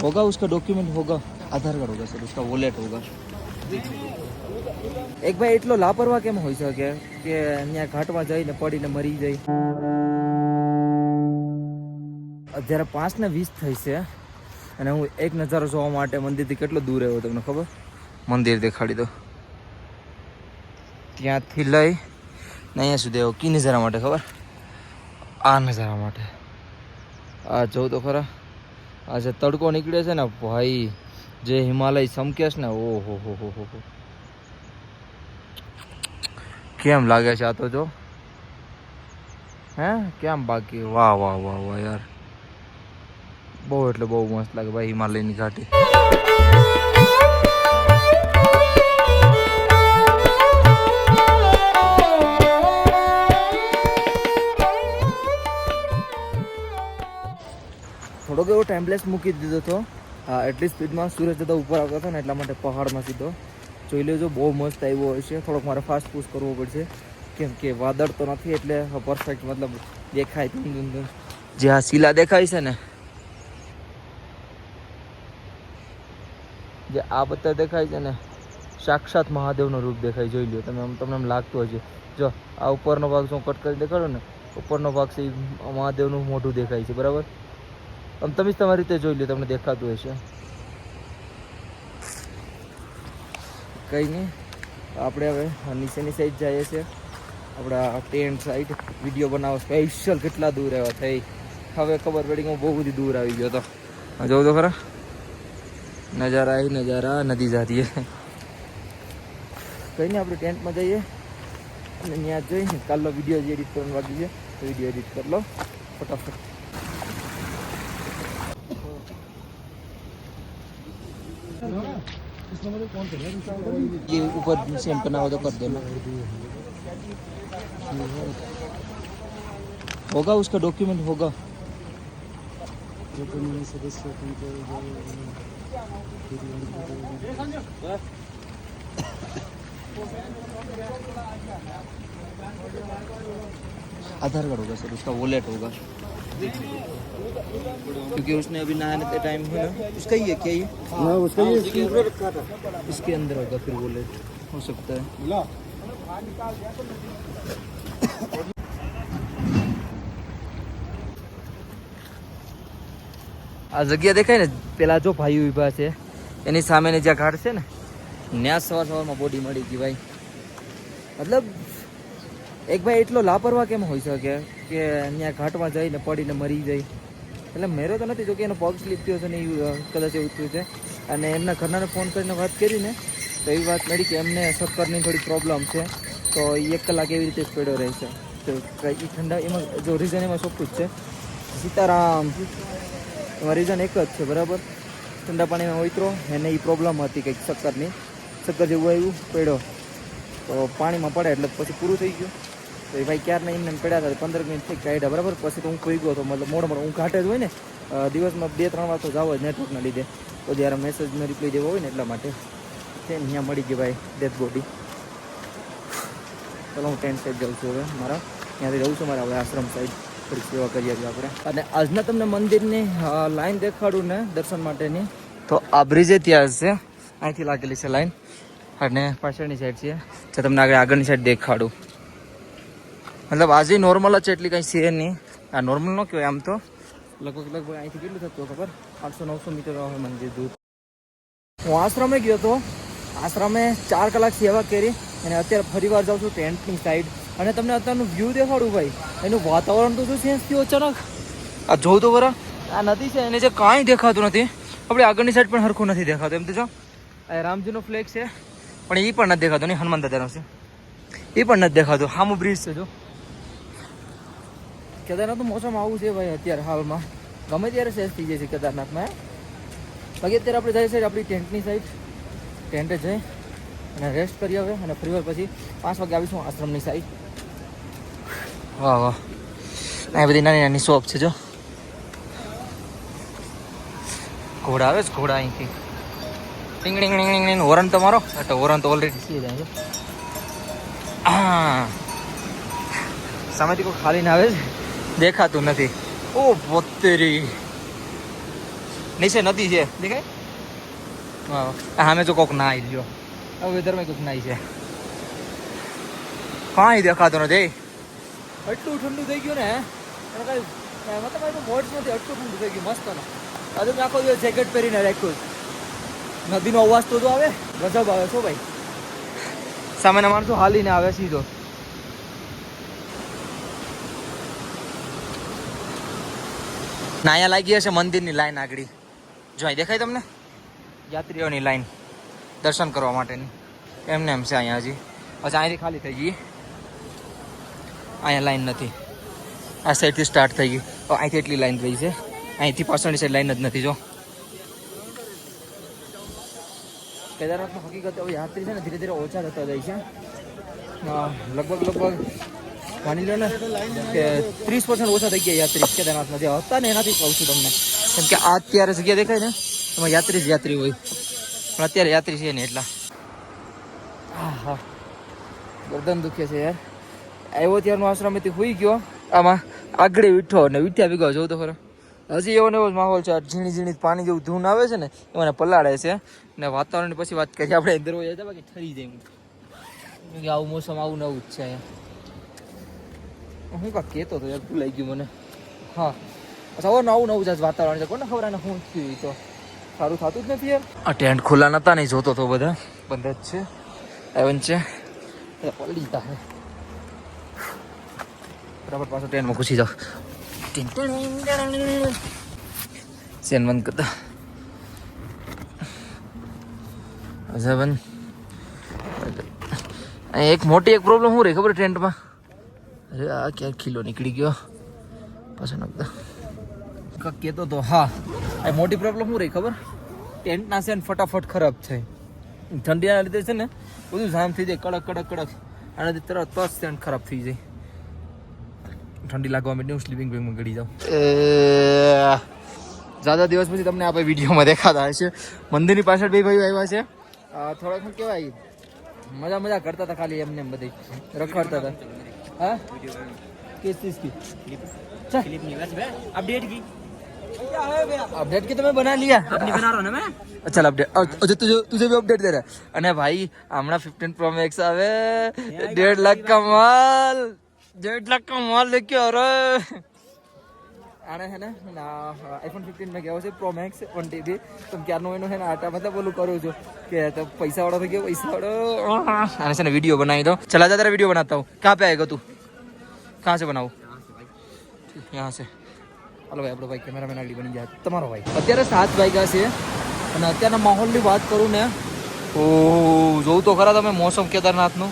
होगा, उसका डॉक्यूमेंट होगा, आधार कार्ड होगा सर, उसका वॉलेट होगा. એક ભાઈ એટલો લાપરવા કેમ હોઈ શકે કે અહીંયા ઘાટમાં જઈને પડીને મરી જાય. અત્યારે 5:20 થઈ છે અને હું એક નજારો જોવા માટે મંદિરથી કેટલો દૂર આવ્યો તમને ખબર? મંદિર દેખાડી દો. ત્યાંથી લઈ ને અહીંયા સુધી આવ્યો. કી નજારા માટે ખબર? આ નજારા માટે. આ જોઉં તો ખરા, આ જે તડકો નીકળે છે ને ભાઈ, જે હિમાલય ચમકે છે ને, ઓહો હો હો હો, કેમ લાગે છે આ તો જો. હે કેમ બાકી? વાહ વાહ વાહ વાહ યાર, બહુ એટલે બહુ મસ્ત લાગે ભાઈ હિમાલયની ઘાટી. થોડોક એવો ટાઈમલેસ મૂકી દીધો હતો. એટલી સ્પીડમાં સૂરજ જતા ઉપર આવતો હતો ને એટલા માટે પહાડમાં સીધો જોઈ લેજો. બહુ મસ્ત આવ્યો હોય છે. થોડોક મારે ફાસ્ટ પુશ કરવો પડશે કેમ કે વાદળ તો નથી એટલે પરફેક્ટ મતલબ દેખાય. જે આ શિલા દેખાય છે ને, જે આ બધા દેખાય છે ને, સાક્ષાત મહાદેવનું રૂપ દેખાય. જોઈ લો તમે, તમને એમ લાગતું હશે. જો આ ઉપરનો ભાગ શું કટ કરી દેખાડો ને, ઉપરનો ભાગ છે મહાદેવનું મોઢું દેખાય છે, બરાબર? તમે જ તમારી રીતે જોઈ લો, તમને દેખાતું હશે. કંઈ નહીં, આપણે હવે નીચેની સાઈડ જઈએ છીએ, આપણા ટેન્ટ સાઈડ. વિડીયો બનાવો સ્પેશિયલ. કેટલા દૂર આવ્યા થઈ હવે ખબર પડી કે હું બહુ બધી દૂર આવી ગયો હતો. જોઉં તો ખરા નજારા, એ નજારા નદી જાતી. કંઈ નહીં, આપણે ટેન્ટમાં જઈએ અને ત્યાં જઈને કાલનો વિડીયો જે એડિટ કરવાનું બાકી છે તો વિડીયો એડિટ કરી લો ફટાફટ. ये ऊपर सेंड करना हो तो कर देना. होगा, उसका डॉक्यूमेंट होगा. आधार कार्ड होगा सर, उसका वॉलेट होगा. क्योंकि उसने अभी नहाने के टाइम है ना, उसका ही है क्या ये? ना उसका ही इसके अंदर होगा फिर वॉलेट हो सकता है. આ જગ્યા દેખાય ને, પેલા જો ભાઈ ઉભા છે એની સામેની જ્યાં ઘાટ છે ને, ત્યાં સવારમાં બોડી મળી ગઈ ભાઈ. મતલબ એક ભાઈ એટલો લાપરવા કેમ હોઈ શકે કે અહીંયા ઘાટમાં જઈને પડીને મરી જાય. એટલે મેરો તો નથી, જો કે એનો પગ સ્લીપ થયો છે ને એ કદાચ એવું થયું છે. અને એમના ઘરનાને ફોન કરીને વાત કરીને તો એવી વાત મળી કે એમને શક્કરની થોડી પ્રોબ્લેમ છે, તો એ 1 કલાક એવી રીતે જ પડ્યો રહે છે. તો એ ઠંડા એમાં જો રીઝન એમાં ચોખ્ખું જ છે. સીતારામ, એમાં રીઝન એક જ છે, બરાબર? ઠંડા પાણીમાં ઉતરો એને એ પ્રોબ્લેમ હતી કંઈક શક્કરની, શક્કર જેવું આવ્યું, પડ્યો તો પાણીમાં પડે એટલે પછી પૂરું થઈ ગયું. તો એ ભાઈ ક્યારના એમને પડ્યા હતા, 15 મિનિટ થઈ કાઢ્યા, બરાબર? પછી તો હું કોઈ ગયો હતો, મતલબ મોડો હું ઘાટે જ હોય ને, દિવસમાં 2-3 વાર તો જાવ જ નેટવર્કના લીધે. તો જ્યારે મેસેજનો રિપ્લાય દેવો હોય ને એટલા માટે છે. અહીંયા મળી ગઈ ભાઈ ડેથ બોડી. ચલો હું ટેન્ટ સાઈડ જાઉં છું હવે મારા, ત્યાંથી જઉં છું મારા હવે આશ્રમ સાઈડ. થોડી સેવા કરીએ છીએ આપણે. અને આજના તમને મંદિરની લાઈન દેખાડું ને દર્શન માટેની, તો આ બ્રિજે ત્યાં છે, અહીંથી લાગેલી છે લાઈન. અને પાછળની સાઈડ છે, જે તમને આગળની સાઈડ દેખાડું. મતલબ આજે નોર્મલ જ છે, એટલી કંઈ છે નહીં. આ નોર્મલ ન કહેવાય આમ તો. લગભગ અહીંથી કેટલું થતું ખબર? 800-900 મીટર આવે મંદિર દૂર. હું આશ્રમે ગયો હતો, આશ્રમે 4 કલાક સેવા કરી અને અત્યારે ફરી વાર જાઉં છું ટેન્ટની સાઈડ. અને તમને અત્યારનું વ્યૂ દેખાડું ભાઈ, એનું વાતાવરણ તો શું ચેન્જ થયું અચાનક. આ જોઉં તો બરા, આ નદી છે એને જે કાંઈ દેખાતું નથી. આપણે આગળની સાઈડ પણ સરખું નથી દેખાતું. એમ તો જો આ રામજીનો ફ્લેગ છે પણ એ પણ નથી દેખાતો. નહીં, હનુમાન દાદાનો છે એ પણ નથી દેખાતું. સામું બ્રિજ છે જો. કેદારનાથનું મોસમ આવું છે ભાઈ અત્યારે હાલમાં, ગમે ત્યારે સેસ થઈ જાય છે કેદારનાથમાં. બાકી અત્યારે આપણે જઈએ છીએ આપણી ટેન્ટની સાઈડ. ટેન્ટે જઈ અને રેસ્ટ કરી હવે અને ફરી વાર પછી 5 વાગે આવીશું આશ્રમની સાઈડ. વાહ વાહ, આ બધી નાની નાની શોપ છે જો. ઘોડા આવે છે, ઘોડા અહીંથી ટીંગણી ટીંગણી હોરન તમારો એટલે હોરન તો ઓલરેડી થઈ જાય છે. હા, સામેથી કોઈ ખાલી ના આવે છે, દેખાતું નથી. ઓ પોતેરી નીચે નદી છે દેખાય હા સામે જો કોક નાઈ લ્યો હવે વેધરમાં કોક નાઈ છે કાંઈ દેખાતો નથી એટલું ઠંડુ થઈ ગયું ને કઈ મતલબ મોડ્સમાંથી એટલું ઠંડુ થઈ ગયું મસ્ત ને આજે મેં આખો દિવસ જેકેટ પહેરીને રાખ્યું નદીનો અવાજ તો આવે ગજબ આવે છો ભાઈ સામેના માણસો હાલીને આવે સીધો ના અહીંયા લાગી હશે મંદિરની લાઈન આગળ જો અહીં દેખાય તમને યાત્રીઓની લાઈન દર્શન કરવા માટેની એમને એમ છે અહીંયા હજી પછી અહીંથી ખાલી થઈ ગઈ અહીંયા લાઈન નથી આ સાઈડથી સ્ટાર્ટ થઈ ગઈ અહીંથી એટલી લાઈન થઈ છે અહીંથી પાછળની સાઈડ લાઈન જ નથી જો કેદારનાથમાં હકીકત હવે યાત્રી છે ને ધીરે ધીરે ઓછા થતા જાય છે લગભગ માની લો ને કે 30% ઓછા થઈ ગયા યાત્રી કેદારનાથમાં જે હતા ને એનાથી કહું છું તમને કેમ કે આ અત્યારે જગ્યા દેખાય ને એમાં યાત્રી જ યાત્રી હોય પણ અત્યારે યાત્રી છે ને એટલા હા ગરદન દુખે છે યાર આવ્યો ત્યારનો આશ્રમેથી હોઈ ગયો આમાં આગળ વીઠો ને વીઠ્યા ભેગા જોઉં તો ખરો હજી એવો ને એવો જ માહોલ છે ઝીણી ઝીણી પાણી જેવું ધૂન આવે છે ને એમાં પલાળે છે ને વાતાવરણની પછી વાત કરીએ આપણે અંદર હોય બાકી ઠરી જાય કે આવું મોસમ આવું નવું જ છે અહીંયા હું કાંક કહેતો હતો યાર ભૂલાઈ ગયું મને હા સવારનું આવું નવું જ વાતાવરણ છે કોને ખબર આને શું થયું તો સારું થતું જ નથી યાર આ ટેન્ટ ખુલ્લા નહોતા નહીં જોતો તો બધા બંધ જ છે એવન છે પલડી જતા હે બરાબર પાછો ટ્રેનમાં ઘૂસી જાઓ સેન બંધ કરતા અઝાબન એક મોટી એક પ્રોબ્લેમ શું રહી ખબર ટેન્ટમાં અરે આ ક્યાંક ખીલો નીકળી ગયો પાછો નાખતા કહેતો તો હા એ મોટી પ્રોબ્લેમ શું રહી ખબર ટેન્ટના છે ને ફટાફટ ખરાબ થાય ઠંડીના લીધે છે ને બધું જામ થઈ જાય કડક કડક કડક આનાથી તરત જ ટેન્ટ ખરાબ થઈ જાય ઠંડી લાગવા માંડી સ્લીપિંગ બેગમાં ગળી જાઉં જ્યાદા દિવસ પછી તમને આપણે વિડીયોમાં દેખાતા હશે મંદિરની પાછળ બે ભાઈઓ આવ્યા છે થોડાક શું કહેવાય મજા કરતા હતા ખાલી એમને એમ બધી રખડતા હતા हाँ किस चीज की क्लिप नहीं बस अपडेट की अपडेट की तो मैं बना लिया अपनी बना रहा हूं ना मैं अच्छा अपडेट तुझे भी अपडेट दे रहा है અને ભાઈ હમણાં 15 પ્રો મેક્સ આવે 1.5 લાખ का माल 1.5 लाख का माल लेके आ रहा है આને હે ને આઈફોન 15 में ગયો છે પ્રો મેક્સ 1 TB तुम ક્યારનો એનો હે ને આટા મતલબ બોલું કરું છું કે તો પૈસા વાળો થઈ ગયો પૈસા વાળો આને છે ને वीडियो बनाई दो चला जा तेरा वीडियो बनाता हूँ कहाँ पे आएगा तू कहाँ से बनाऊँ यहाँ से હાલો ભાઈ આપણો ભાઈ કેમેરામેન આગળ બની જાય તમારો ભાઈ અત્યારે 7 વાગ્યા છે અને અત્યારના માહોલની વાત કરું ને તો જોઉં તો ખરા તમે મોસમ કેદારનાથનું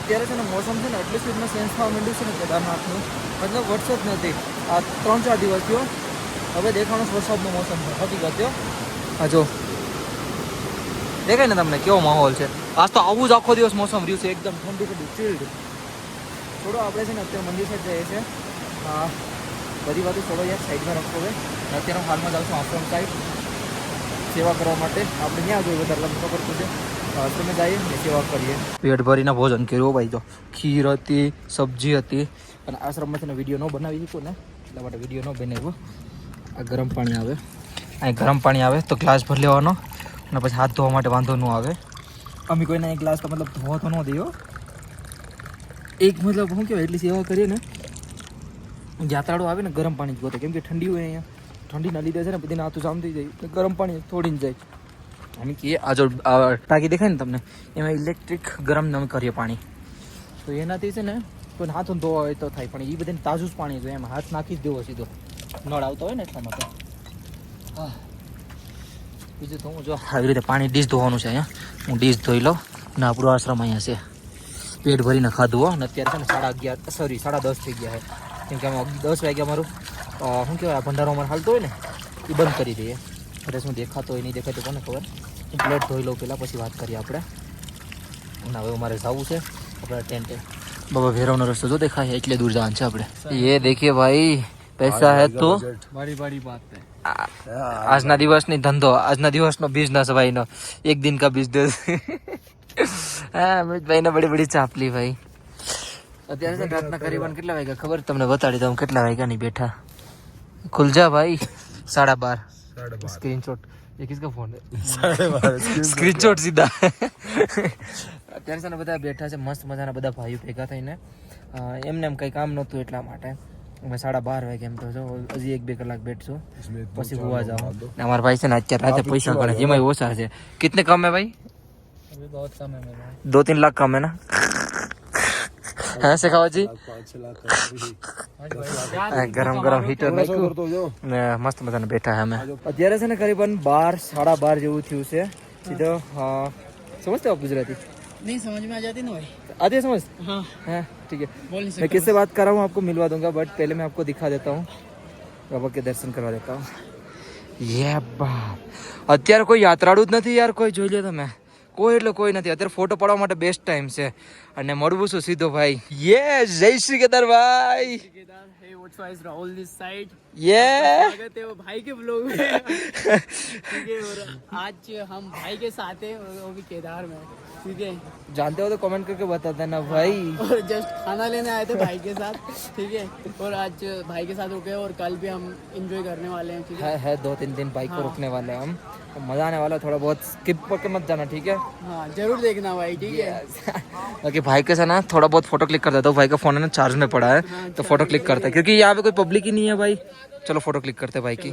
અત્યારે છે ને મોસમ છે ને એટલી સ્પીડમાં ચેન્જ થવા માંડ્યું છે ને કેદારનાથનું મતલબ વરસો જ નથી આ 3-4 દિવસ થયો હવે દેખાણો વરસાદનો મોસમ છે હકીકત થયો હા જો દેખાય ને તમને કેવો માહોલ છે આજ તો આવું જ આખો દિવસ મોસમ રહ્યું છે એકદમ ઠંડુ ઠંડુ ચીલ્ડ થોડો આપણે છે ને અત્યારે મંદિર સાઈડ જઈએ છીએ બધી વાતો થોડો યાર સાઈડમાં રાખો હવે અત્યારે હું હાલમાં જાઉં છું આશ્રમ સાઈડ સેવા કરવા માટે આપણે ત્યાં જોઈએ વધારે લગ્ન ખબર પડશે આશ્રમે જઈએ ને સેવા કરીએ પેટ ભરીને ભોજન કર્યું ભાઈ તો ખીર હતી સબ્જી હતી અને આશ્રમમાં છે ને વિડીયો ન બનાવી શકું ને એટલા માટે વિડીયો ન બનાવ્યો આ ગરમ પાણી આવે અહીં ગરમ પાણી આવે તો ગ્લાસ ભરી લેવાનો અને પછી હાથ ધોવા માટે વાંધો ન આવે અમે કોઈને એક ગ્લાસ તો મતલબ ધોવા તો ન દઈએ એક મતલબ શું કહેવાય એટલી સેવા કરીએ ને યાત્રાળુ આવે ને ગરમ પાણી જ ગોતે કેમ કે ઠંડી હોય અહીંયા ઠંડીના લીધે છે ને બધી હાથું જામ થઈ જાય તો ગરમ પાણી થોડીને જાય અમે કહીએ આ જો ટાંકી દેખાય ને તમને એમાં ઇલેક્ટ્રિક ગરમ અમે કરીએ પાણી તો એનાથી છે ને કોઈ હાથ ધોવા હોય તો થાય પણ એ બધાને તાજું જ પાણી જોઈએ એમાં હાથ નાખી જ દેવો સીધો નળ આવતો હોય ને એટલા માટે હા બીજું તો હું જો આવી રીતે પાણી ડીશ ધોવાનું છે અહીંયા હું ડીશ ધોઈ લઉં ને આપણું આશ્રમ અહીંયા છે પેટ ભરીને ખાધું હો ને અત્યારે છે ને 10:30 થઈ ગયા છે કેમ કે અમે 10 વાગ્યા અમારું શું કહેવાય ભંડારો અમારે હાલતો હોય ને એ બંધ કરી દઈએ એટલે શું દેખાતો હોય નહીં દેખાતો કોને ખબર હું પ્લેટ ધોઈ લઉં પહેલાં પછી વાત કરીએ આપણે અને હવે અમારે જવું છે આપણે ટેન્ટે બાબા ભેરવનો રસ્તો જો દેખાય એટલે દૂર જવાનું છે આપણે એ દેખીએ ભાઈ પૈસા હે તો बड़ी बड़ी बात है આજના દિવસની ધંધો આજના દિવસનો બિઝનેસ ભાઈનો એક દિન કા બિઝનેસ હા અમિતભાઈ ને બડી બડી ચાપલી ભાઈ અત્યારે છે રાતના કરીબન કેટલા વાગ્યા ખબર તમને બતાડી દઉં કેટલા વાગ્યા ની બેઠા ખુલ જા ભાઈ 12:30 સ્ક્રીનશોટ એ કિસકા ફોન હે સ્ક્રીનશોટ સીધા અત્યારે છે ને બધા બેઠા છે મસ્ત મજાના બધા ભાઈઓ ભેગા થઈને એમને એમ કંઈ કામ નહોતું એટલા માટે અમે 12:30 વાગે એમ તો જો હજી 1-2 કલાક બેઠશું પછી હોવા જાઓ ને અમારા ભાઈ છે ને અત્યારે રાતે પૈસા ગણે એમાં ઓછા છે કિતને કમ है भाई अभी बहुत कम है मेरा 2-3 लाख कम है ना हाँ शेखावत जी गरम गरम हीटर નાખ્યું ને મસ્ત મજાને બેઠા છે અમે અત્યારે છે ને કરીબન 12-12:30 જેવું થયું છે સીધો समझते हो आप गुजराती नहीं समझ में आ जाती ना भाई आती है समझ हाँ हाँ ठीक है बोल नहीं मैं किससे बात कर रहा हूँ आपको मिलवा दूंगा बट पहले मैं आपको दिखा देता हूँ बाबा के दर्शन करवा देता हूँ ये बाप અત્યારે કોઈ યાત્રાળુ જ નથી યાર કોઈ જોઈ લે તમે કોઈ એટલે કોઈ નથી અત્યારે ફોટો પાડવા માટે બેસ્ટ ટાઈમ છે અને મળવું છું સીધો ભાઈ યે જય શ્રી કેદાર ભાઈ केदार है what's wise Rahul this side યે स्वागत है वो भाई के ब्लॉग में ठीक है और आज हम भाई के साथ हैं वो भी केदार में ठीक है जानते हो तो कमेंट करके बता देना भाई और जस्ट खाना लेने आए थे भाई के साथ ठीक है और आज भाई के साथ रुके और कल भी हम एंजॉय करने वाले हैं ठीक है है 2-3 दिन बाइक को रुकने वाले हैं हम तो मजा आने वाला है थोड़ा बहुत स्किप करके मत जाना ठीक है हाँ जरूर देखना भाई ठीक है बाकी भाई के साथ ना थोड़ा बहुत फोटो क्लिक कर देता हूँ भाई का फोन है ना चार्ज में पड़ा है तो फोटो क्लिक करता है क्योंकि यहाँ पे कोई पब्लिक ही नहीं है भाई चलो फोटो क्लिक करते हैं भाई की